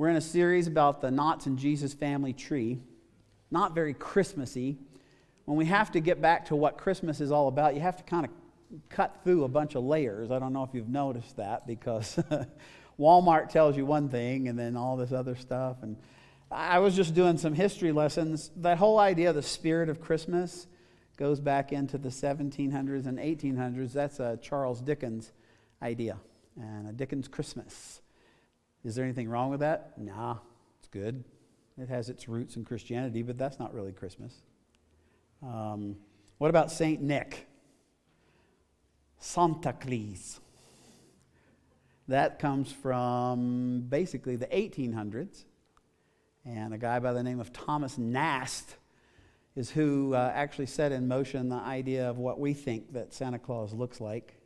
We're in a series about the knots in Jesus' family tree. Not very Christmassy. When we have to get back to what Christmas is all about, you have to kind of cut through a bunch of layers. I don't know if you've noticed that, because Walmart tells you one thing and then all this other stuff. And I was just doing some history lessons. That whole idea of the spirit of Christmas goes back into the 1700s and 1800s. That's a Charles Dickens idea, and a Dickens Christmas. Is there anything wrong with that? Nah, it's good. It has its roots in Christianity, but that's not really Christmas. What about Saint Nick? Santa Claus. That comes from basically the 1800s. And a guy by the name of Thomas Nast is who actually set in motion the idea of what we think that Santa Claus looks like.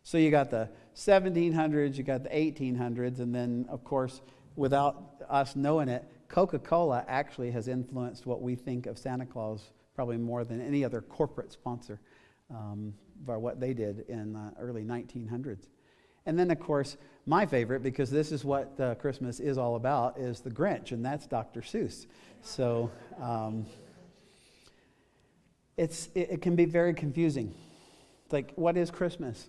So you got the 1700s, you got the 1800s, and then, of course, without us knowing it, Coca-Cola actually has influenced what we think of Santa Claus probably more than any other corporate sponsor by what they did in the early 1900s. And then, of course, my favorite, because this is what Christmas is all about, is the Grinch, and that's Dr. Seuss. So it can be very confusing. It's like, what is Christmas?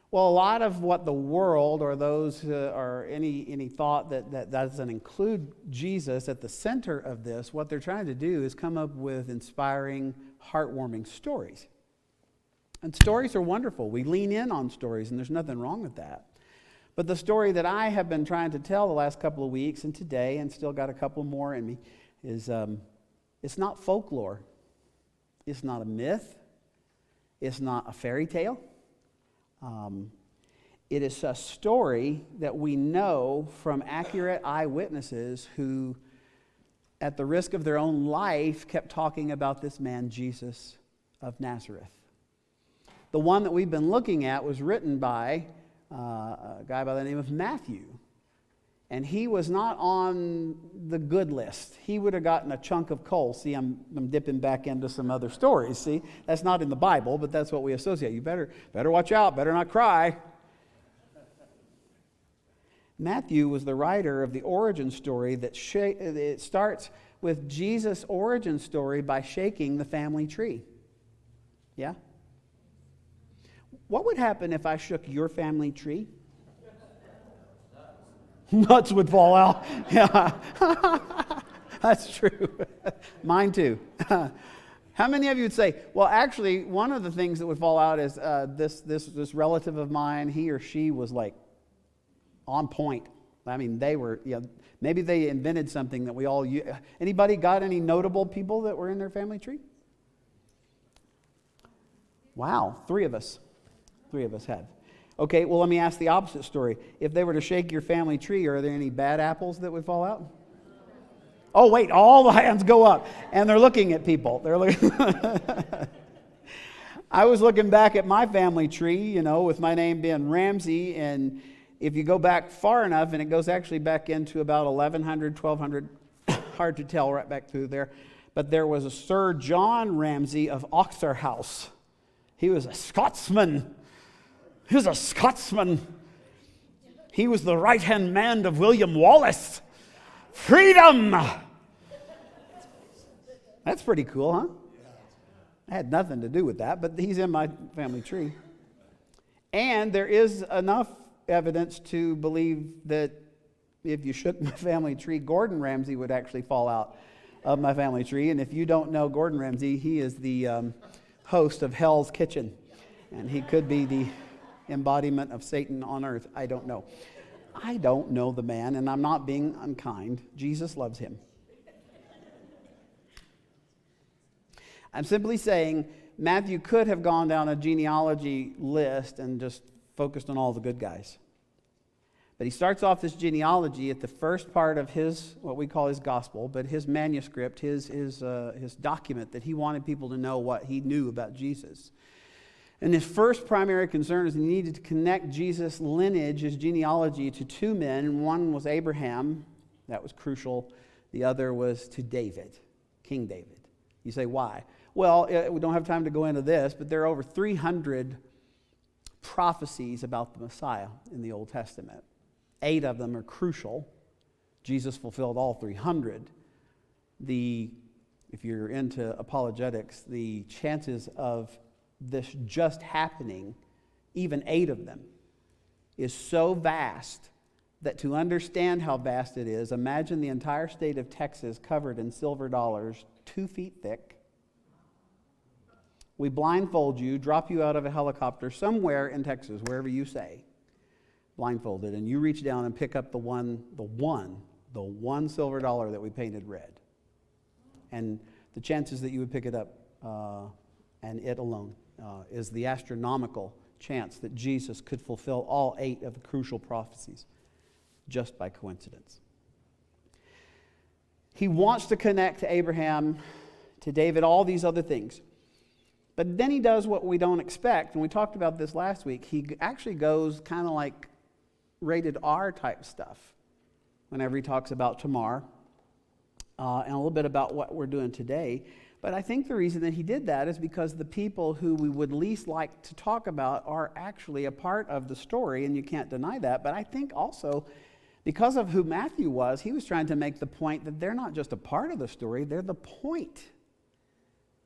Well, a lot of what the world, or those or any thought that doesn't include Jesus at the center of this, what they're trying to do is come up with inspiring, heartwarming stories. And stories are wonderful. We lean in on stories, and there's nothing wrong with that. But the story that I have been trying to tell the last couple of weeks and today, and still got a couple more in me, is it's not folklore. It's not a myth. It's not a fairy tale. It is a story that we know from accurate eyewitnesses who, at the risk of their own life, kept talking about this man, Jesus of Nazareth. The one that we've been looking at was written by a guy by the name of Matthew. And he was not on the good list. He would have gotten a chunk of coal. See, I'm dipping back into some other stories. See, that's not in the Bible, but that's what we associate. You better watch out, better not cry. Matthew was the writer of the origin story it starts with Jesus' origin story by shaking the family tree. Yeah? What would happen if I shook your family tree? Nuts would fall out. Yeah, that's true. Mine too. How many of you would say, well, actually, one of the things that would fall out is this relative of mine, he or she was like on point. I mean, they were, maybe they invented something that we all use. Anybody got any notable people that were in their family tree? Wow, 3 of us. 3 of us had. Okay, well, let me ask the opposite story. If they were to shake your family tree, are there any bad apples that would fall out? Oh, wait, all the hands go up, and they're looking at people. They're looking. I was looking back at my family tree, with my name being Ramsey, and if you go back far enough, and it goes actually back into about 1100, 1200, hard to tell right back through there, but there was a Sir John Ramsey of Oxterhouse. He was a Scotsman. He was a Scotsman. He was the right-hand man of William Wallace. Freedom! That's pretty cool, huh? I had nothing to do with that, but he's in my family tree. And there is enough evidence to believe that if you shook my family tree, Gordon Ramsay would actually fall out of my family tree. And if you don't know Gordon Ramsay, he is the host of Hell's Kitchen. And he could be the embodiment of Satan on earth. I don't know. I don't know the man, and I'm not being unkind. Jesus loves him. I'm simply saying Matthew could have gone down a genealogy list and just focused on all the good guys. But he starts off this genealogy at the first part of his, what we call his gospel, but his manuscript, his document that he wanted people to know what he knew about Jesus. And his first primary concern is he needed to connect Jesus' lineage, his genealogy, to 2 men. One was Abraham. That was crucial. The other was to David, King David. You say, why? Well, we don't have time to go into this, but there are over 300 prophecies about the Messiah in the Old Testament. 8 of them are crucial. Jesus fulfilled all 300. If you're into apologetics, the chances of this just happening, even 8 of them, is so vast that to understand how vast it is, imagine the entire state of Texas covered in silver dollars, 2 feet thick. We blindfold you, drop you out of a helicopter somewhere in Texas, wherever you say, blindfolded, and you reach down and pick up the one silver dollar that we painted red. And the chances that you would pick it up, and it alone, is the astronomical chance that Jesus could fulfill all 8 of the crucial prophecies just by coincidence. He wants to connect to Abraham, to David, all these other things. But then he does what we don't expect, and we talked about this last week. He actually goes kind of like rated R type stuff whenever he talks about Tamar, and a little bit about what we're doing today. But I think the reason that he did that is because the people who we would least like to talk about are actually a part of the story, and you can't deny that. But I think also because of who Matthew was, he was trying to make the point that they're not just a part of the story, they're the point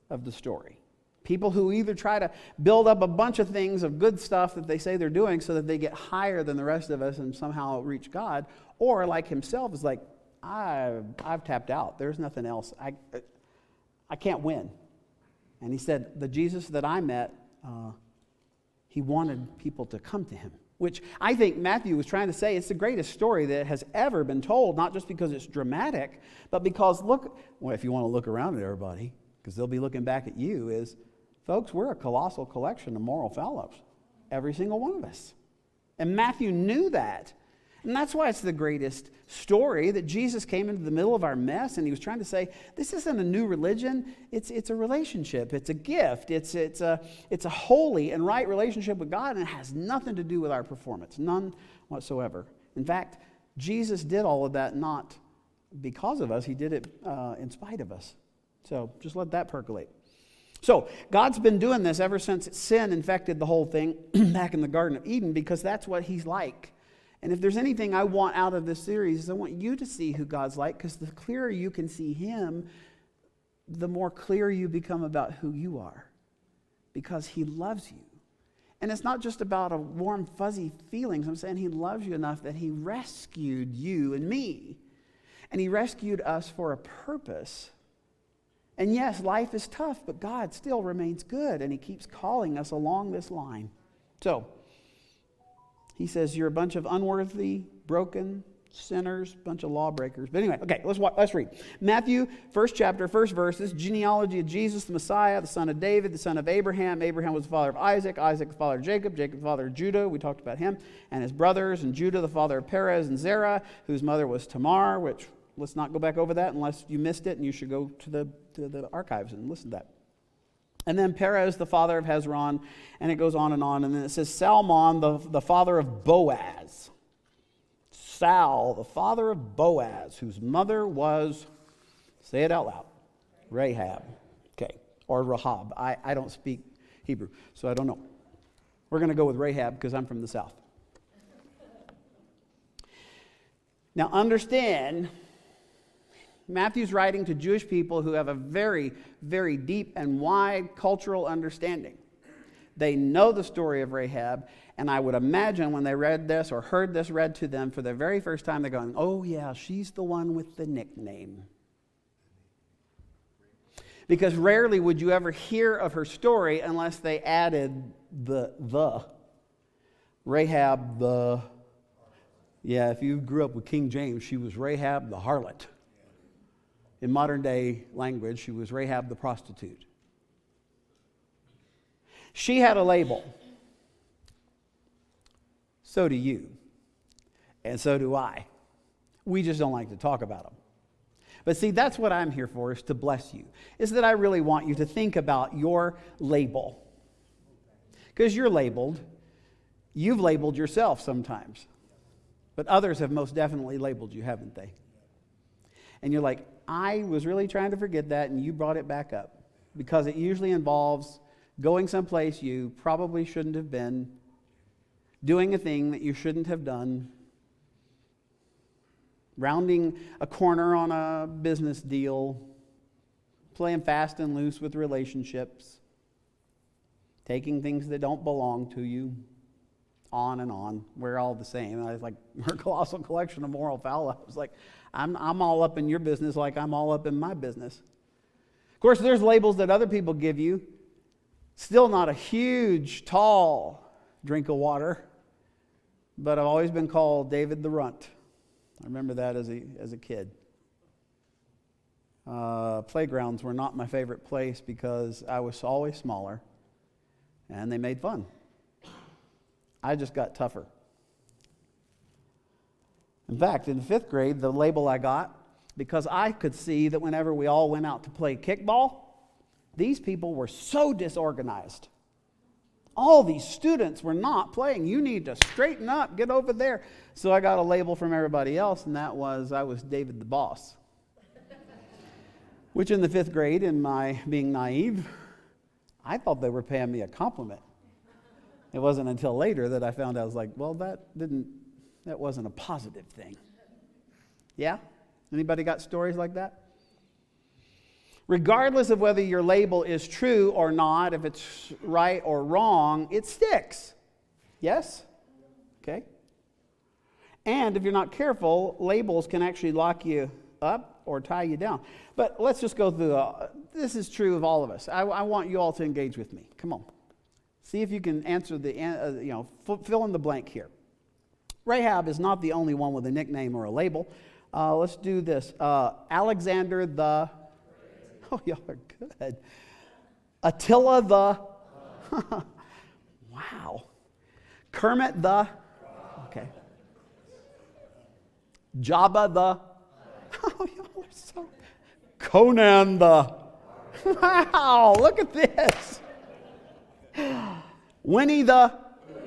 of the story. People who either try to build up a bunch of things of good stuff that they say they're doing so that they get higher than the rest of us and somehow reach God, or like himself is like, I've tapped out. There's nothing else. I can't win. And he said, the Jesus that I met, he wanted people to come to him, which I think Matthew was trying to say it's the greatest story that has ever been told, not just because it's dramatic, but because if you want to look around at everybody, because they'll be looking back at you, is, folks, we're a colossal collection of moral foul-ups, every single one of us. And Matthew knew that. And that's why it's the greatest story, that Jesus came into the middle of our mess and he was trying to say, this isn't a new religion, it's a relationship, it's a gift, it's a holy and right relationship with God, and it has nothing to do with our performance, none whatsoever. In fact, Jesus did all of that not because of us, he did it in spite of us. So just let that percolate. So God's been doing this ever since sin infected the whole thing back in the Garden of Eden, because that's what he's like. And if there's anything I want out of this series, is I want you to see who God's like, because the clearer you can see him, the more clear you become about who you are, because he loves you. And it's not just about a warm, fuzzy feelings. I'm saying he loves you enough that he rescued you and me. And he rescued us for a purpose. And yes, life is tough, but God still remains good, and he keeps calling us along this line. So, he says, you're a bunch of unworthy, broken sinners, bunch of lawbreakers. But anyway, okay, let's read. Matthew, first chapter, first verses, genealogy of Jesus, the Messiah, the son of David, the son of Abraham. Abraham was the father of Isaac, Isaac the father of Jacob, Jacob the father of Judah, we talked about him, and his brothers, and Judah the father of Perez and Zerah, whose mother was Tamar, which, let's not go back over that unless you missed it, and you should go to the archives and listen to that. And then Perez, the father of Hezron, and it goes on, and then it says Salmon, the father of Boaz. Sal, the father of Boaz, whose mother was, say it out loud, Rahab. Okay, or Rahab. I don't speak Hebrew, so I don't know. We're going to go with Rahab because I'm from the south. Now understand, Matthew's writing to Jewish people who have a very, very deep and wide cultural understanding. They know the story of Rahab, and I would imagine when they read this or heard this read to them for the very first time, they're going, oh yeah, she's the one with the nickname. Because rarely would you ever hear of her story unless they added the. Rahab the, if you grew up with King James, she was Rahab the harlot. In modern day language, she was Rahab the prostitute. She had a label. So do you. And so do I. We just don't like to talk about them. But see, that's what I'm here for, is to bless you. Is that I really want you to think about your label. Because you're labeled. You've labeled yourself sometimes. But others have most definitely labeled you, haven't they? And you're like, I was really trying to forget that, and you brought it back up. Because it usually involves going someplace you probably shouldn't have been, doing a thing that you shouldn't have done, rounding a corner on a business deal, playing fast and loose with relationships, taking things that don't belong to you, on and on. We're all the same. I was like, we're a colossal collection of moral foul. I was like, I'm all up in your business like I'm all up in my business. Of course, there's labels that other people give you. Still not a huge, tall drink of water, but I've always been called David the Runt. I remember that as a kid. Playgrounds were not my favorite place because I was always smaller, and they made fun. I just got tougher. In fact, in 5th grade, the label I got, because I could see that whenever we all went out to play kickball, these people were so disorganized. All these students were not playing. You need to straighten up, get over there. So I got a label from everybody else, and that was I was David the Boss. Which in the 5th grade, in my being naive, I thought they were paying me a compliment. It wasn't until later that I found out, I was like, well, that wasn't a positive thing. Yeah? Anybody got stories like that? Regardless of whether your label is true or not, if it's right or wrong, it sticks. Yes? Okay. And if you're not careful, labels can actually lock you up or tie you down. But let's just go through. This is true of all of us. I want you all to engage with me. Come on. See if you can answer fill in the blank here. Rahab is not the only one with a nickname or a label. Let's do this. Alexander the... Oh, y'all are good. Attila the... Wow. Kermit the... Okay. Jabba the... Oh, y'all are so... Conan the... Wow, look at this. Winnie the...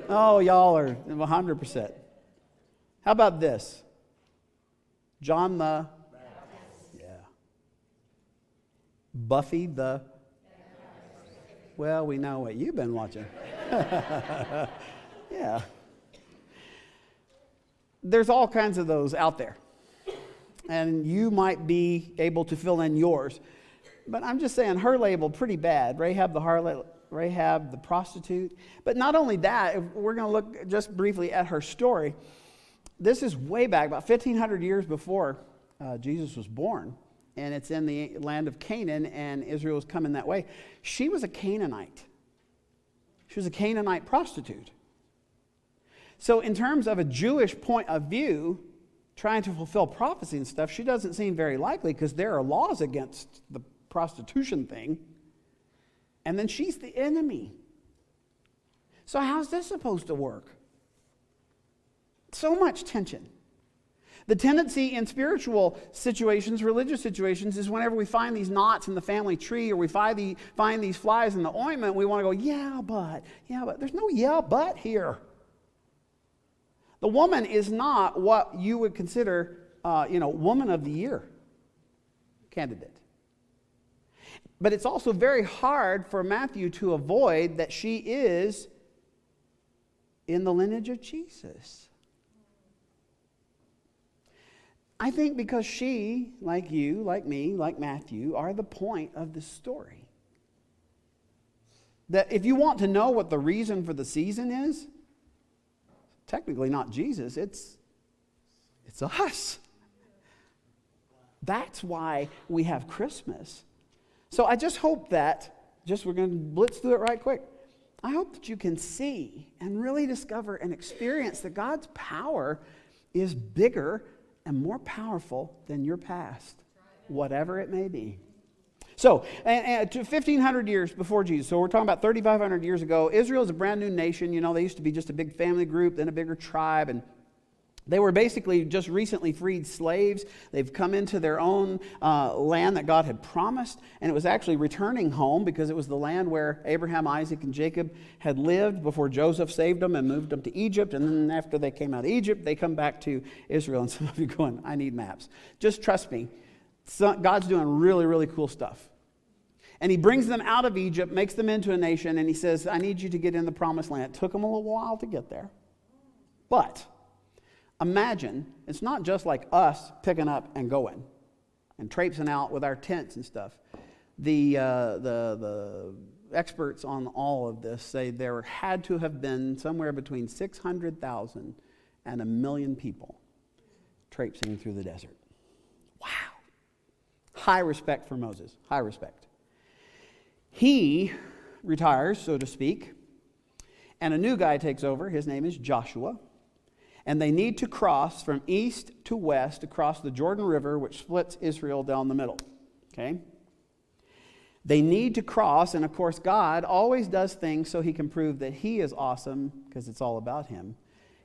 Oh, y'all are 100%. How about this? John the... Yeah. Buffy the... Well, we know what you've been watching. Yeah. There's all kinds of those out there. And you might be able to fill in yours. But I'm just saying, her label, pretty bad. Rahab the harlot, Rahab the prostitute. But not only that, if we're going to look just briefly at her story. This is way back, about 1,500 years before Jesus was born. And it's in the land of Canaan, and Israel was coming that way. She was a Canaanite. She was a Canaanite prostitute. So in terms of a Jewish point of view, trying to fulfill prophecy and stuff, she doesn't seem very likely because there are laws against the prostitution thing. And then she's the enemy. So how's this supposed to work? So much tension. The tendency in spiritual situations, religious situations, is whenever we find these knots in the family tree or we find these flies in the ointment, we want to go, yeah, but. There's no yeah, but here. The woman is not what you would consider, woman of the year candidate. But it's also very hard for Matthew to avoid that she is in the lineage of Jesus. I think because she, like you, like me, like Matthew, are the point of this story. That if you want to know what the reason for the season is, technically not Jesus, it's us. That's why we have Christmas. So I just hope that, we're going to blitz through it right quick. I hope that you can see and really discover and experience that God's power is bigger and more powerful than your past, whatever it may be. So, and to 1,500 years before Jesus, so we're talking about 3,500 years ago, Israel is a brand new nation. They used to be just a big family group, then a bigger tribe, and they were basically just recently freed slaves. They've come into their own land that God had promised, and it was actually returning home because it was the land where Abraham, Isaac, and Jacob had lived before Joseph saved them and moved them to Egypt. And then after they came out of Egypt, they come back to Israel. And some of you are going, I need maps. Just trust me. God's doing really, really cool stuff. And he brings them out of Egypt, makes them into a nation, and he says, I need you to get in the promised land. It took them a little while to get there. But imagine, it's not just like us picking up and going and traipsing out with our tents and stuff. The experts on all of this say there had to have been somewhere between 600,000 and 1 million people traipsing through the desert. Wow. High respect for Moses. High respect. He retires, so to speak, and a new guy takes over. His name is Joshua. And they need to cross from east to west across the Jordan River, which splits Israel down the middle. Okay? They need to cross, and of course, God always does things so he can prove that he is awesome, because it's all about him.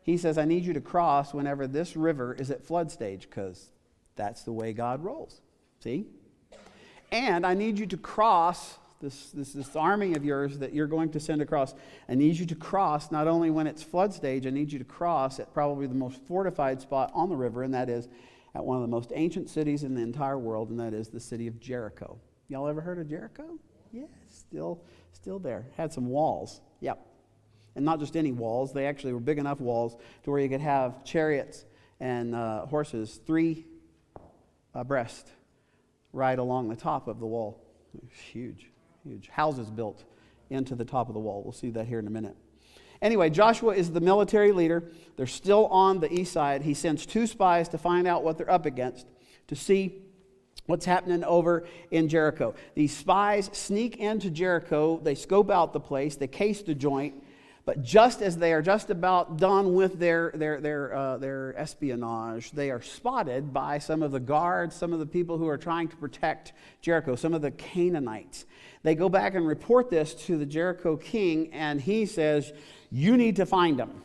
He says, I need you to cross whenever this river is at flood stage, because that's the way God rolls. See? And I need you to cross this army of yours that you're going to send across. I need you to cross not only when it's flood stage, I need you to cross at probably the most fortified spot on the river, and that is at one of the most ancient cities in the entire world, and that is the city of Jericho. Y'all ever heard of Jericho? Yeah, still there. Had some walls. Yep. And not just any walls. They actually were big enough walls to where you could have chariots and horses 3 abreast right along the top of the wall. Huge. Houses built into the top of the wall. We'll see that here in a minute. Anyway, Joshua is the military leader. They're still on the east side. He sends 2 spies to find out what they're up against, to see what's happening over in Jericho. These spies sneak into Jericho. They scope out the place. They case the joint. But just as they are just about done with their espionage, they are spotted by some of the guards, some of the people who are trying to protect Jericho, some of the Canaanites. They go back and report this to the Jericho king, and he says, you need to find them.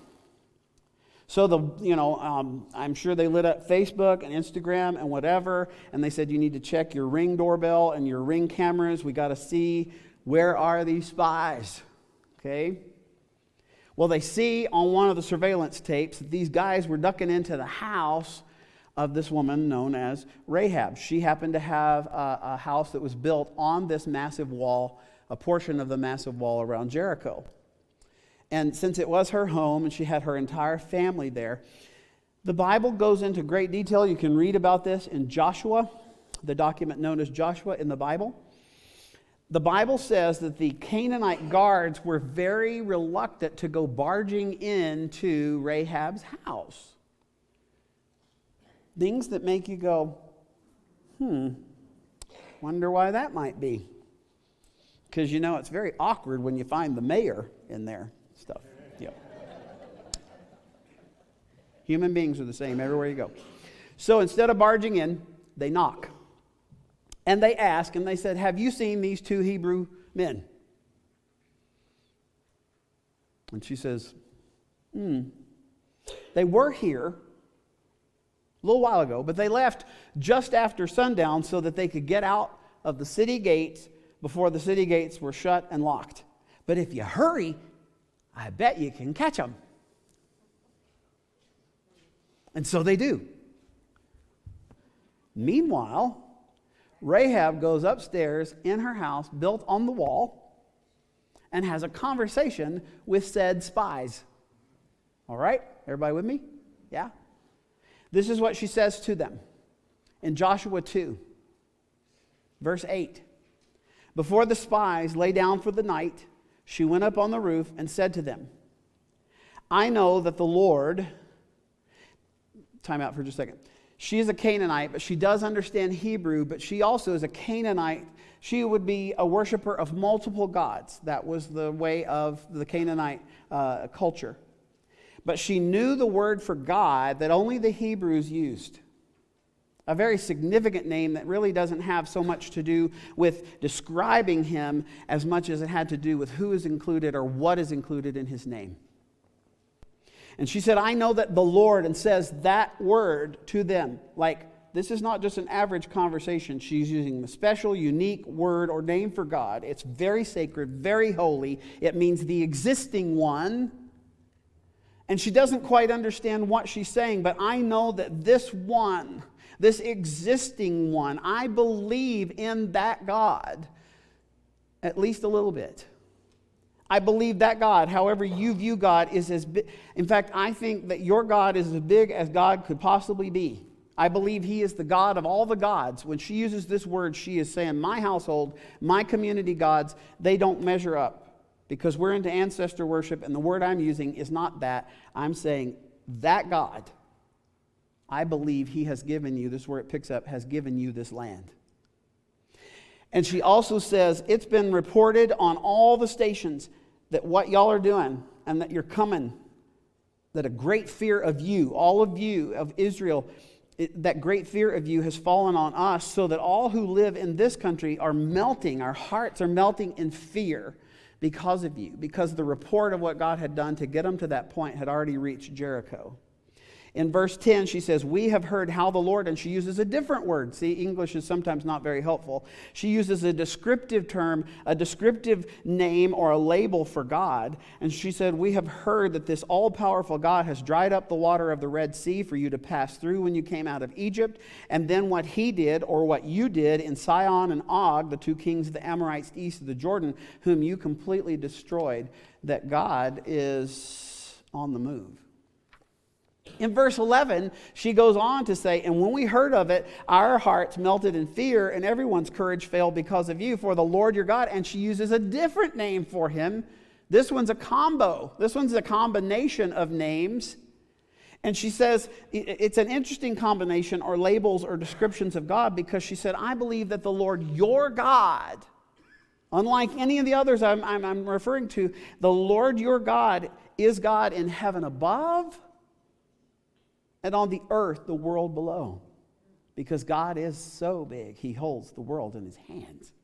So I'm sure they lit up Facebook and Instagram and whatever, and they said, you need to check your Ring doorbell and your Ring cameras. We got to see, where are these spies? Okay? Well, they see on one of the surveillance tapes that these guys were ducking into the house of this woman known as Rahab. She happened to have a house that was built on this massive wall, a portion of the massive wall around Jericho. And since it was her home and she had her entire family there, the Bible goes into great detail. You can read about this in Joshua, the document known as Joshua in the Bible. The Bible says that the Canaanite guards were very reluctant to go barging into Rahab's house. Things that make you go, wonder why that might be. Because it's very awkward when you find the mayor in there. Stuff. Yep. Human beings are the same everywhere you go. So instead of barging in, they knock. And they ask, and they said, have you seen these 2 Hebrew men? And she says, they were here a little while ago, but they left just after sundown so that they could get out of the city gates before the city gates were shut and locked. But if you hurry, I bet you can catch them. And so they do. Meanwhile, Rahab goes upstairs in her house built on the wall and has a conversation with said spies. All right? Everybody with me? Yeah? This is what she says to them in Joshua 2, verse 8. Before the spies lay down for the night, she went up on the roof and said to them, I know that the Lord... Time out for just a second. She is a Canaanite, but she does understand Hebrew, but she also is a Canaanite. She would be a worshiper of multiple gods. That was the way of the Canaanite culture. But she knew the word for God that only the Hebrews used. A very significant name that really doesn't have so much to do with describing him as much as it had to do with who is included or what is included in his name. And she said, I know that the Lord, and says that word to them. Like, this is not just an average conversation. She's using a special, unique word or name for God. It's very sacred, very holy. It means the existing one. And she doesn't quite understand what she's saying, but I know that this one, this existing one, I believe in that God, at least a little bit. I believe that God, however you view God, is as big. In fact, I think that your God is as big as God could possibly be. I believe he is the God of all the gods. When she uses this word, she is saying, my household, my community gods, they don't measure up. Because we're into ancestor worship, and the word I'm using is not that. I'm saying that God, I believe he has given you, this is where it picks up, has given you this land. And she also says, it's been reported on all the stations that what y'all are doing and that you're coming, that a great fear of you, all of you, of Israel, that great fear of you has fallen on us, so that all who live in this country are melting, our hearts are melting in fear because of you, because the report of what God had done to get them to that point had already reached Jericho. In verse 10, she says, we have heard how the Lord, and she uses a different word. See, English is sometimes not very helpful. She uses a descriptive term, a descriptive name or a label for God. And she said, we have heard that this all-powerful God has dried up the water of the Red Sea for you to pass through when you came out of Egypt. And then what he did, or what you did in Sihon and Og, the two kings of the Amorites east of the Jordan, whom you completely destroyed, that God is on the move. In verse 11, she goes on to say, and when we heard of it, our hearts melted in fear, and everyone's courage failed because of you, for the Lord your God. And she uses a different name for him. This one's a combo. This one's a combination of names. And she says, it's an interesting combination or labels or descriptions of God, because she said, I believe that the Lord your God, unlike any of the others I'm referring to, the Lord your God is God in heaven above and on the earth, the world below. Because God is so big, he holds the world in his hands.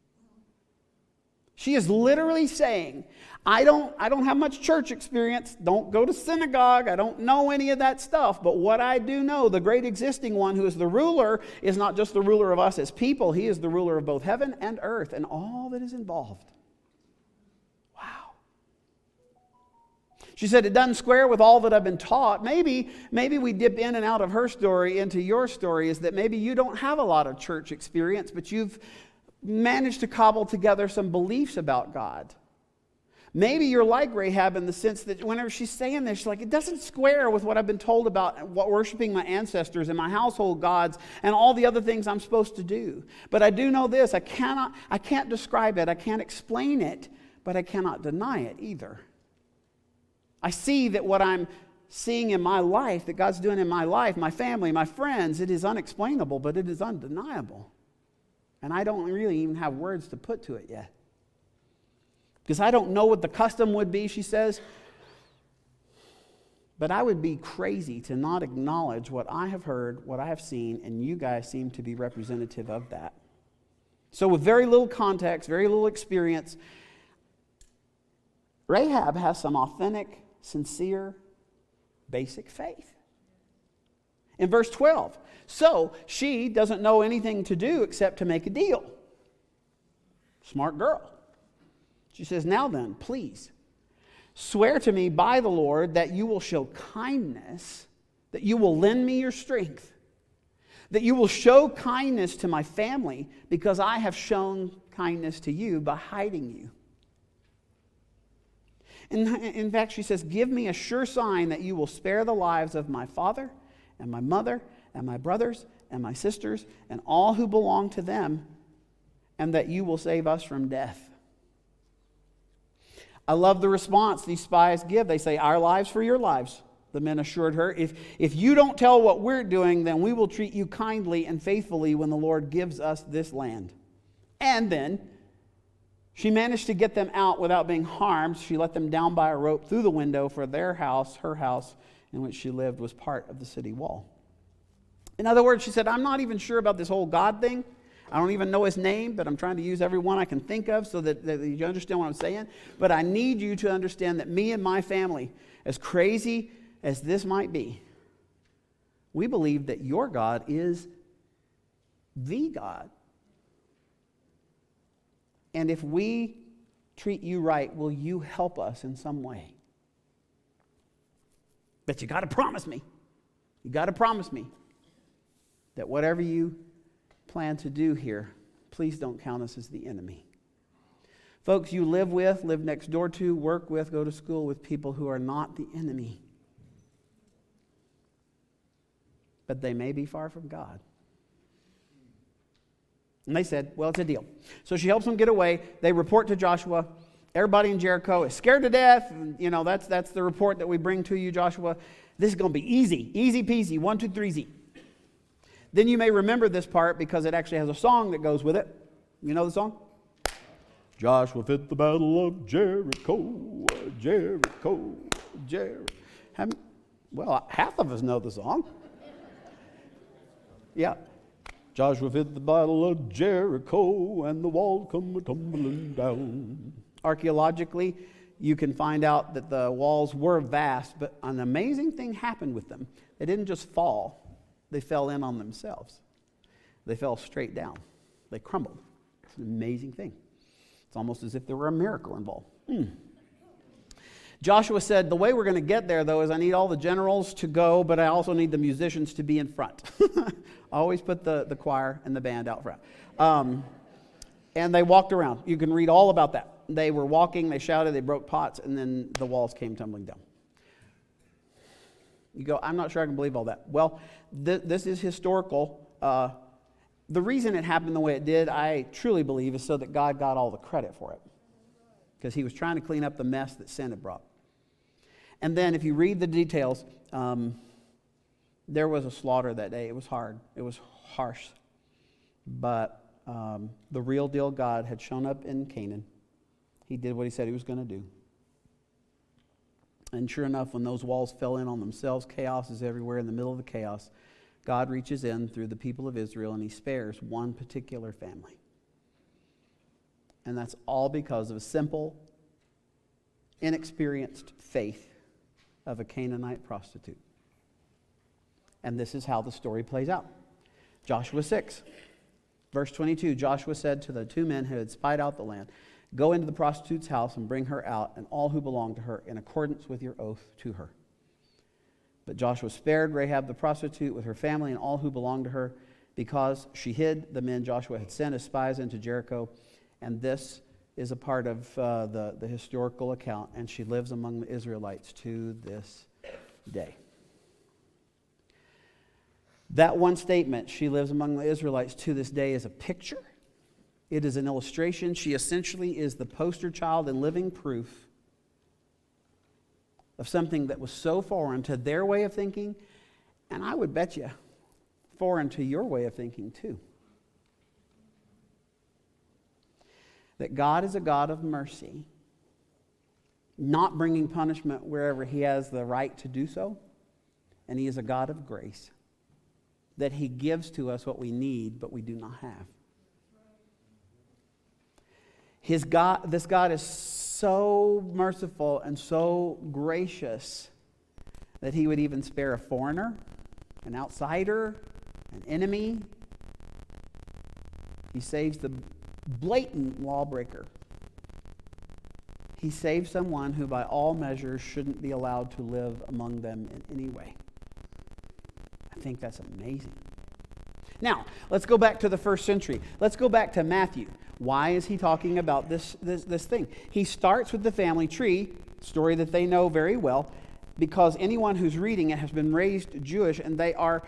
She is literally saying, I don't have much church experience, don't go to synagogue, I don't know any of that stuff, but what I do know, the great existing one who is the ruler is not just the ruler of us as people, he is the ruler of both heaven and earth and all that is involved. She said, it doesn't square with all that I've been taught. Maybe we dip in and out of her story into your story, is that maybe you don't have a lot of church experience, but you've managed to cobble together some beliefs about God. Maybe you're like Rahab in the sense that whenever she's saying this, she's like, it doesn't square with what I've been told about what worshiping my ancestors and my household gods and all the other things I'm supposed to do. But I do know this, I can't describe it, I can't explain it, but I cannot deny it either. I see that what I'm seeing in my life, that God's doing in my life, my family, my friends, it is unexplainable, but it is undeniable. And I don't really even have words to put to it yet. Because I don't know what the custom would be, she says. But I would be crazy to not acknowledge what I have heard, what I have seen, and you guys seem to be representative of that. So with very little context, very little experience, Rahab has some authentic, sincere, basic faith. In verse 12, so she doesn't know anything to do except to make a deal. Smart girl. She says, now then, please, swear to me by the Lord that you will show kindness, that you will lend me your strength, that you will show kindness to my family, because I have shown kindness to you by hiding you. In fact, she says, give me a sure sign that you will spare the lives of my father and my mother and my brothers and my sisters and all who belong to them, and that you will save us from death. I love the response these spies give. They say, our lives for your lives. The men assured her, if you don't tell what we're doing, then we will treat you kindly and faithfully when the Lord gives us this land. And then she managed to get them out without being harmed. She let them down by a rope through the window, for their house, her house in which she lived, was part of the city wall. In other words, she said, I'm not even sure about this whole God thing. I don't even know his name, but I'm trying to use every one I can think of so that you understand what I'm saying. But I need you to understand that me and my family, as crazy as this might be, we believe that your God is the God. And if we treat you right, will you help us in some way? But you got to promise me. You got to promise me that whatever you plan to do here, please don't count us as the enemy. Folks you live with, live next door to, work with, go to school with people who are not the enemy. But they may be far from God. And they said, well, it's a deal. So she helps them get away. They report to Joshua. Everybody in Jericho is scared to death. And, that's the report that we bring to you, Joshua. This is going to be easy. Easy peasy. 1, 2, 3, easy. Then you may remember this part because it actually has a song that goes with it. You know the song? Joshua fit the battle of Jericho, Jericho, Jericho. Well, half of us know the song. Yeah. Joshua fit the battle of Jericho, and the wall come tumbling down. Archaeologically, you can find out that the walls were vast, but an amazing thing happened with them. They didn't just fall. They fell in on themselves. They fell straight down. They crumbled. It's an amazing thing. It's almost as if there were a miracle involved. Joshua said, the way we're going to get there, though, is I need all the generals to go, but I also need the musicians to be in front. I always put the choir and the band out front. And they walked around. You can read all about that. They were walking, they shouted, they broke pots, and then the walls came tumbling down. You go, I'm not sure I can believe all that. Well, this is historical. The reason it happened the way it did, I truly believe, is so that God got all the credit for it. Because he was trying to clean up the mess that sin had brought. And then if you read the details, there was a slaughter that day. It was hard. It was harsh. But the real deal God had shown up in Canaan. He did what he said he was going to do. And sure enough, when those walls fell in on themselves, chaos is everywhere. In the middle of the chaos, God reaches in through the people of Israel and he spares one particular family. And that's all because of a simple, inexperienced faith of a Canaanite prostitute. And this is how the story plays out. Joshua 6, verse 22, Joshua said to the 2 men who had spied out the land, go into the prostitute's house and bring her out and all who belong to her in accordance with your oath to her. But Joshua spared Rahab the prostitute with her family and all who belonged to her because she hid the men Joshua had sent as spies into Jericho. And this is a part of the historical account. And she lives among the Israelites to this day. That one statement, she lives among the Israelites to this day, is a picture. It is an illustration. She essentially is the poster child and living proof of something that was so foreign to their way of thinking, and I would bet you foreign to your way of thinking too. That God is a God of mercy, not bringing punishment wherever he has the right to do so, and he is a God of grace, that he gives to us what we need but we do not have. This God is so merciful and so gracious that he would even spare a foreigner, an outsider, an enemy. He saves the blatant lawbreaker. He saves someone who by all measures shouldn't be allowed to live among them in any way. I think that's amazing. Now, let's go back to the first century. Let's go back to Matthew. Why is he talking about this thing? He starts with the family tree, story that they know very well, because anyone who's reading it has been raised Jewish and they are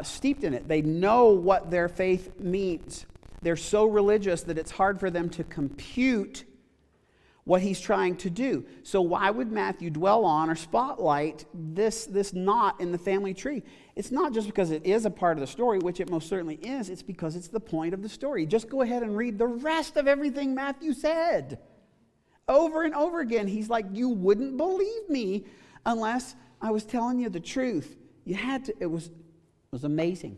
steeped in it. They know what their faith means. They're so religious that it's hard for them to compute what he's trying to do. So why would Matthew dwell on or spotlight this knot in the family tree? It's not just because it is a part of the story, which it most certainly is. It's because it's the point of the story. Just go ahead and read the rest of everything Matthew said. Over and over again, he's like, you wouldn't believe me unless I was telling you the truth. You had to. It was amazing.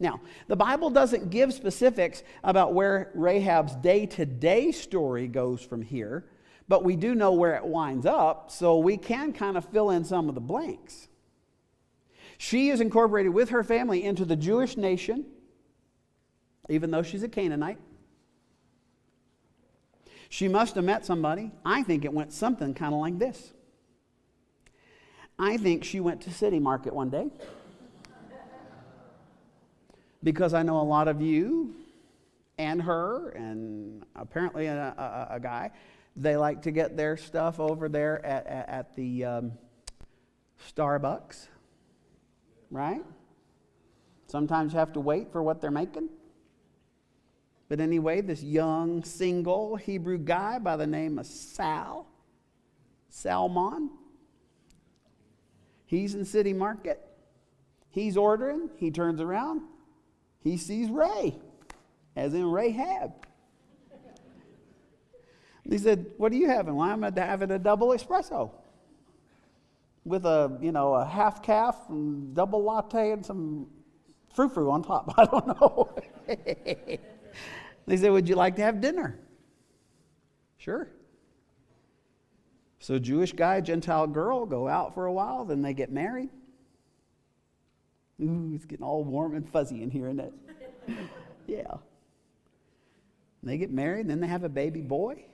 Now, the Bible doesn't give specifics about where Rahab's day-to-day story goes from here, but we do know where it winds up, so we can kind of fill in some of the blanks. She is incorporated with her family into the Jewish nation, even though she's a Canaanite. She must have met somebody. I think it went something kind of like this. I think she went to City Market one day. Because I know a lot of you and her and apparently a guy, they like to get their stuff over there at the Starbucks, right? Sometimes you have to wait for what they're making. But anyway, this young, single Hebrew guy by the name of Salmon, he's in City Market. He's ordering. He turns around. He sees Ray, as in Rahab. He said, "What are you having?" "Well, I'm having a double espresso with a half calf and double latte and some frou-frou on top." I don't know. They said, "Would you like to have dinner?" "Sure." So Jewish guy, Gentile girl go out for a while, then they get married. Ooh, it's getting all warm and fuzzy in here, isn't it? Yeah. And they get married, and then they have a baby boy.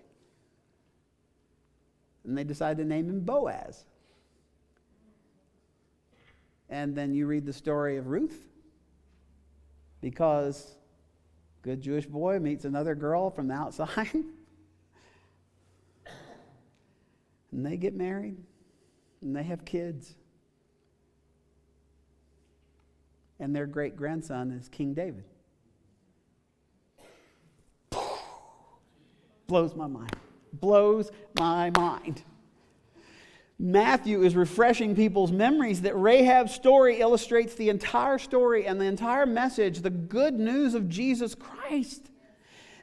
And they decide to name him Boaz. And then you read the story of Ruth, because good Jewish boy meets another girl from the outside. And they get married, and they have kids. And their great-grandson is King David. Blows my mind. Blows my mind. Matthew is refreshing people's memories that Rahab's story illustrates the entire story and the entire message, the good news of Jesus Christ.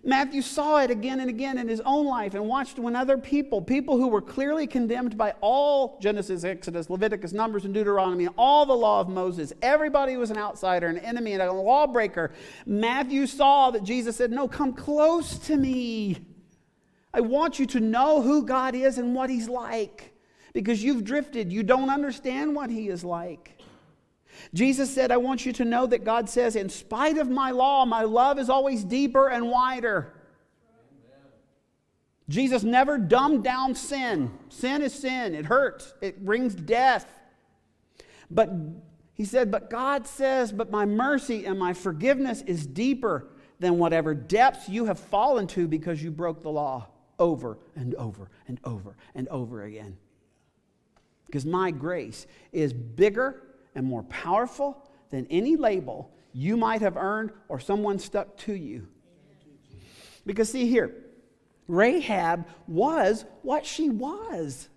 Matthew saw it again and again in his own life and watched when other people who were clearly condemned by all Genesis, Exodus, Leviticus, Numbers, and Deuteronomy, and all the law of Moses, everybody was an outsider, an enemy, and a lawbreaker. Matthew saw that Jesus said, "No, come close to me. I want you to know who God is and what He's like. Because you've drifted. You don't understand what He is like." Jesus said, "I want you to know that God says, in spite of my law, my love is always deeper and wider." Amen. Jesus never dumbed down sin. Sin is sin. It hurts. It brings death. But He said, but God says, but my mercy and my forgiveness is deeper than whatever depths you have fallen to because you broke the law over and over and over and over again. Because my grace is bigger and more powerful than any label you might have earned or someone stuck to you. Because see here, Rahab was what she was.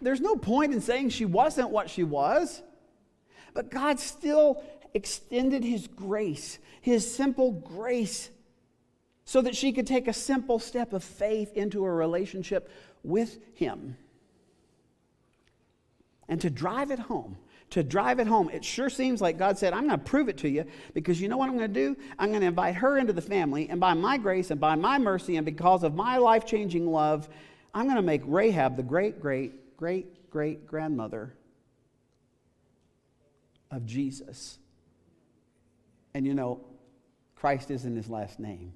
There's no point in saying she wasn't what she was. But God still extended His grace, His simple grace, so that she could take a simple step of faith into a relationship with Him. And to drive it home, it sure seems like God said, I'm going to prove it to you, because you know what I'm going to do? I'm going to invite her into the family, and by my grace and by my mercy and because of my life-changing love, I'm going to make Rahab the great-great-great-great-grandmother of Jesus. And you know, Christ isn't His last name.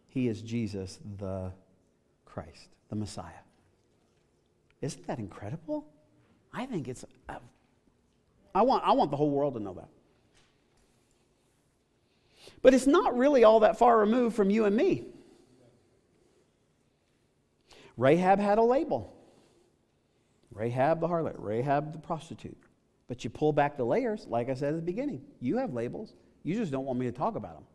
He is Jesus the Christ, the Messiah. Isn't that incredible? I think it's, I want the whole world to know that. But it's not really all that far removed from you and me. Rahab had a label. Rahab the harlot, Rahab the prostitute. But you pull back the layers, like I said at the beginning. You have labels. You just don't want me to talk about them.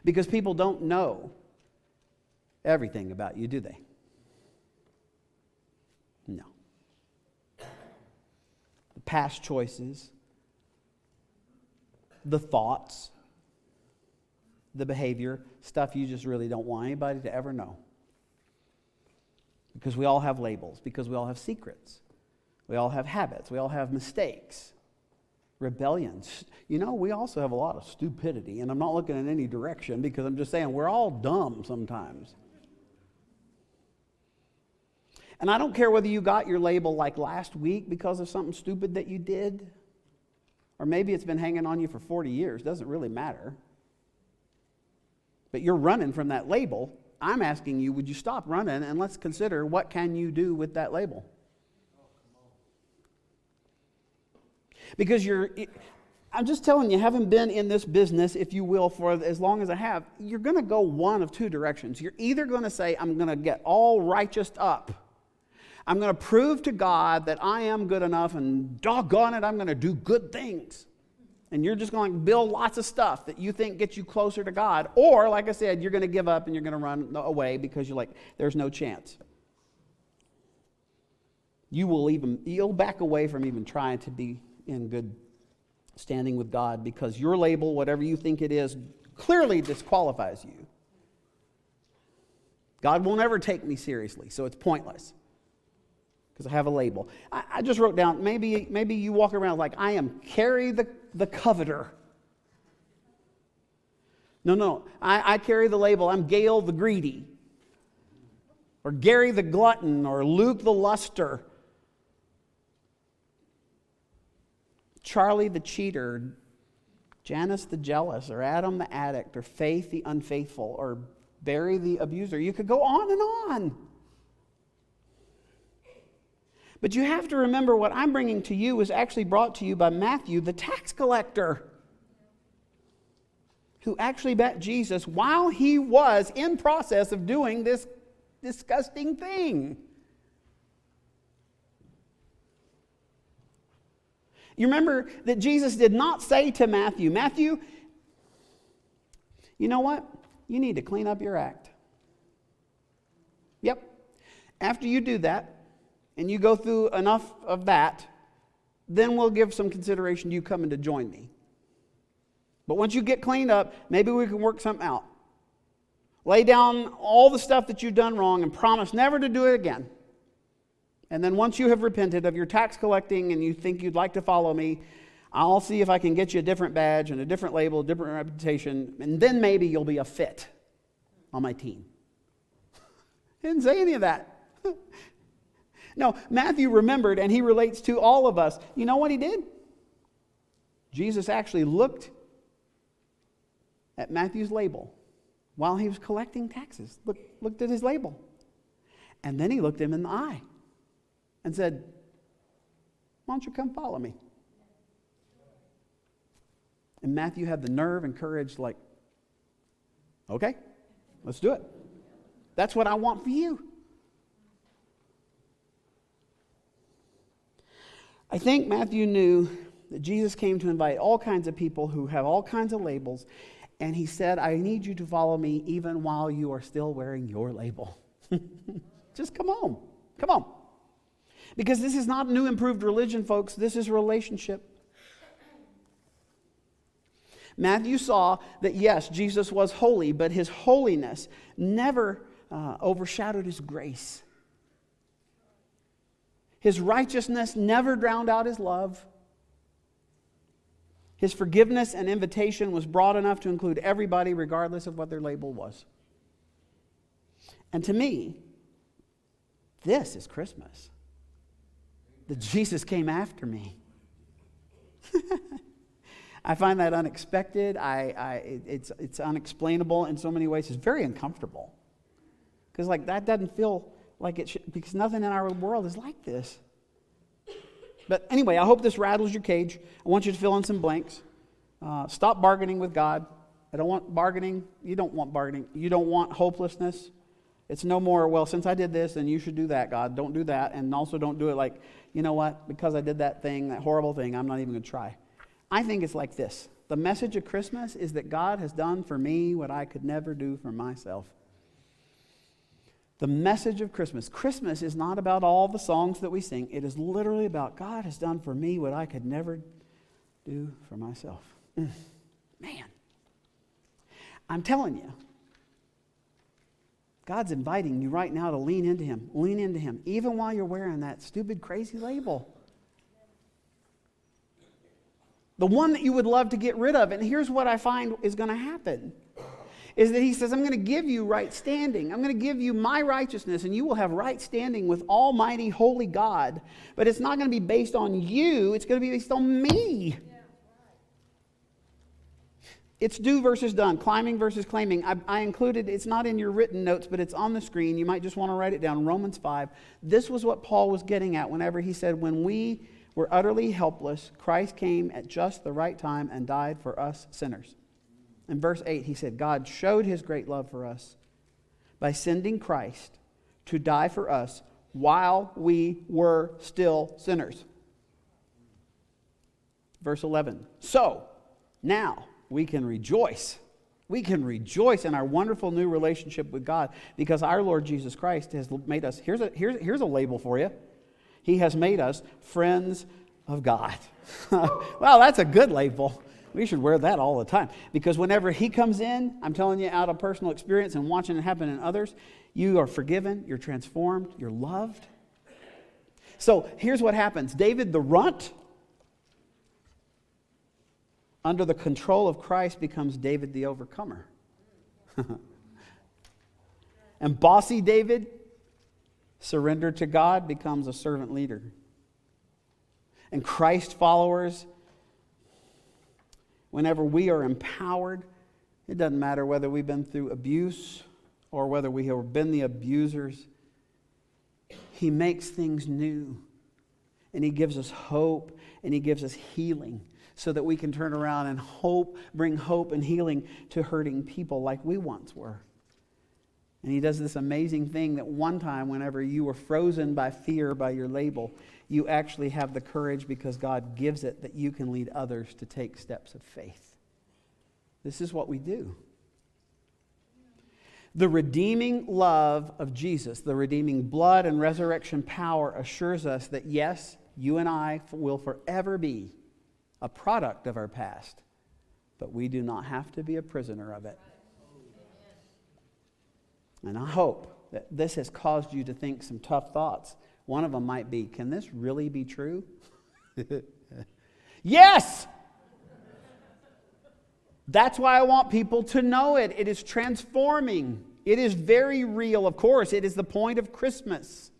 Because people don't know everything about you, do they? No. The past choices, the thoughts, the behavior, stuff you just really don't want anybody to ever know. Because we all have labels, because we all have secrets. We all have habits, we all have mistakes, rebellions. You know, we also have a lot of stupidity, and I'm not looking in any direction because I'm just saying we're all dumb sometimes. And I don't care whether you got your label like last week because of something stupid that you did, or maybe it's been hanging on you for 40 years. Doesn't really matter. But you're running from that label. I'm asking you, would you stop running and let's consider what can you do with that label? I'm just telling you, having been in this business, if you will, for as long as I have, you're going to go one of two directions. You're either going to say, I'm going to get all righteous up. I'm going to prove to God that I am good enough, and doggone it, I'm going to do good things. And you're just going to build lots of stuff that you think gets you closer to God. Or, like I said, you're going to give up and you're going to run away because you're like, there's no chance. You'll back away from even trying to be in good standing with God because your label, whatever you think it is, clearly disqualifies you. God won't ever take me seriously, so it's pointless because I have a label. I just wrote down, maybe you walk around like, I am Carrie the coveter. No, I carry the label, I'm Gail the greedy, or Gary the glutton, or Luke the luster, Charlie the cheater, Janice the jealous, or Adam the addict, or Faith the unfaithful, or Barry the abuser. You could go on and on. But you have to remember what I'm bringing to you was actually brought to you by Matthew, the tax collector, who actually met Jesus while he was in process of doing this disgusting thing. You remember that Jesus did not say to Matthew, Matthew, you know what? You need to clean up your act. Yep. After you do that, and you go through enough of that, then we'll give some consideration to you coming to join me. But once you get cleaned up, maybe we can work something out. Lay down all the stuff that you've done wrong and promise never to do it again. And then once you have repented of your tax collecting and you think you'd like to follow me, I'll see if I can get you a different badge and a different label, a different reputation, and then maybe you'll be a fit on my team. He didn't say any of that. No, Matthew remembered, and he relates to all of us. You know what he did? Jesus actually looked at Matthew's label while he was collecting taxes. Looked at his label. And then he looked him in the eye and said, why don't you come follow me? And Matthew had the nerve and courage like, okay, let's do it. That's what I want for you. I think Matthew knew that Jesus came to invite all kinds of people who have all kinds of labels, and he said, I need you to follow me even while you are still wearing your label. Just come on. Come on. Because this is not new improved religion, folks. This is relationship. Matthew saw that, yes, Jesus was holy, but his holiness never overshadowed his grace. His righteousness never drowned out his love. His forgiveness and invitation was broad enough to include everybody, regardless of what their label was. And to me, this is Christmas. That Jesus came after me. I find that unexpected. It's unexplainable in so many ways. It's very uncomfortable. Because that doesn't feel like it should, because nothing in our world is like this. But anyway, I hope this rattles your cage. I want you to fill in some blanks. Stop bargaining with God. I don't want bargaining. You don't want bargaining. You don't want hopelessness. It's no more, well, since I did this, then you should do that, God. Don't do that. And also don't do it like, you know what, because I did that thing, that horrible thing, I'm not even going to try. I think it's like this. The message of Christmas is that God has done for me what I could never do for myself. The message of Christmas. Christmas is not about all the songs that we sing. It is literally about God has done for me what I could never do for myself. Man. I'm telling you. God's inviting you right now to lean into Him. Lean into Him. Even while you're wearing that stupid, crazy label. The one that you would love to get rid of. And here's what I find is going to happen. Is that He says, I'm going to give you right standing. I'm going to give you my righteousness, and you will have right standing with Almighty, Holy God. But it's not going to be based on you. It's going to be based on me. It's do versus done, climbing versus claiming. I included, it's not in your written notes, but it's on the screen. You might just want to write it down. Romans 5. This was what Paul was getting at whenever he said, when we We're utterly helpless. Christ came at just the right time and died for us sinners. In verse 8, he said, God showed his great love for us by sending Christ to die for us while we were still sinners. Verse 11, so now we can rejoice. We can rejoice in our wonderful new relationship with God because our Lord Jesus Christ has made us, here's a label for you. He has made us friends of God. Well, that's a good label. We should wear that all the time. Because whenever he comes in, I'm telling you out of personal experience and watching it happen in others, you are forgiven, you're transformed, you're loved. So here's what happens. David the runt, under the control of Christ, becomes David the overcomer. And bossy David, surrendered to God, becomes a servant leader. And Christ followers, whenever we are empowered, it doesn't matter whether we've been through abuse or whether we have been the abusers, he makes things new. And he gives us hope and he gives us healing so that we can turn around and bring hope and healing to hurting people like we once were. And he does this amazing thing that one time, whenever you were frozen by fear by your label, you actually have the courage because God gives it that you can lead others to take steps of faith. This is what we do. The redeeming love of Jesus, the redeeming blood and resurrection power assures us that yes, you and I will forever be a product of our past, but we do not have to be a prisoner of it. And I hope that this has caused you to think some tough thoughts. One of them might be, can this really be true? Yes! That's why I want people to know it. It is transforming. It is very real. Of course, it is the point of Christmas.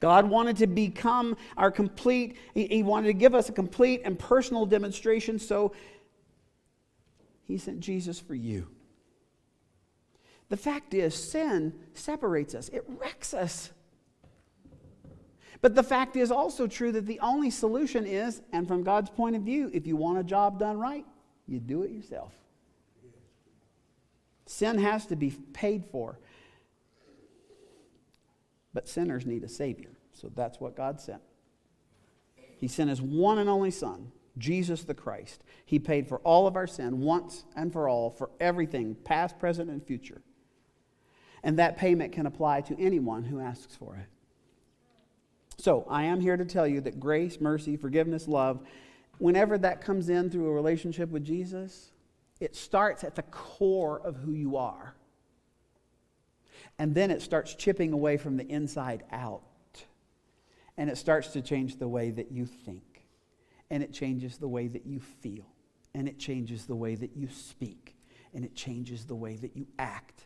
God wanted to become our complete, He wanted to give us a complete and personal demonstration, so He sent Jesus for you. The fact is, sin separates us. It wrecks us. But the fact is also true that the only solution is, and from God's point of view, if you want a job done right, you do it yourself. Sin has to be paid for. But sinners need a Savior. So that's what God sent. He sent His one and only Son, Jesus the Christ. He paid for all of our sin once and for all, for everything, past, present, and future. And that payment can apply to anyone who asks for it. So I am here to tell you that grace, mercy, forgiveness, love, whenever that comes in through a relationship with Jesus, it starts at the core of who you are. And then it starts chipping away from the inside out. And it starts to change the way that you think. And it changes the way that you feel. And it changes the way that you speak. And it changes the way that you act.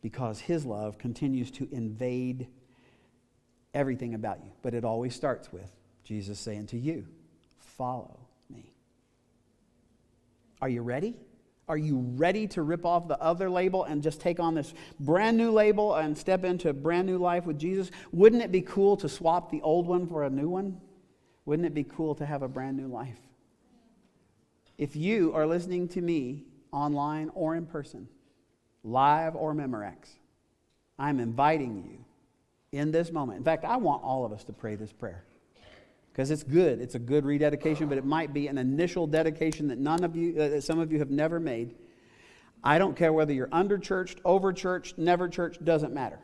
Because His love continues to invade everything about you. But it always starts with Jesus saying to you, follow me. Are you ready? Are you ready to rip off the other label and just take on this brand new label and step into a brand new life with Jesus? Wouldn't it be cool to swap the old one for a new one? Wouldn't it be cool to have a brand new life? If you are listening to me online or in person, live or Memorex, I'm inviting you in this moment. In fact, I want all of us to pray this prayer. Because it's good. It's a good rededication, but it might be an initial dedication that some of you have never made. I don't care whether you're under-churched, over-churched, never-churched, doesn't matter.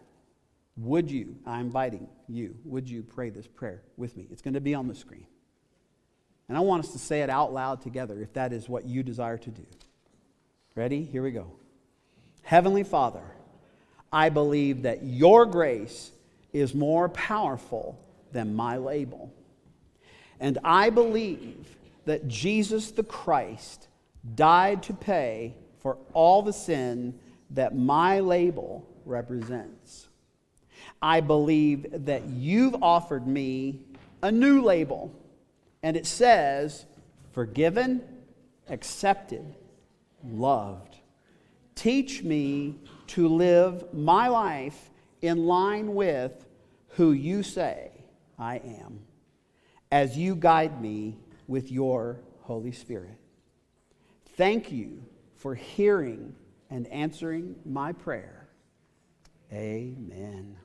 Would you, I'm inviting you, would you pray this prayer with me? It's going to be on the screen. And I want us to say it out loud together if that is what you desire to do. Ready? Here we go. Heavenly Father, I believe that your grace is more powerful than my label. And I believe that Jesus the Christ died to pay for all the sin that my label represents. I believe that you've offered me a new label, and it says, forgiven, accepted, loved. Teach me to live my life in line with who you say I am. as you guide me with your Holy Spirit. Thank you for hearing and answering my prayer. Amen.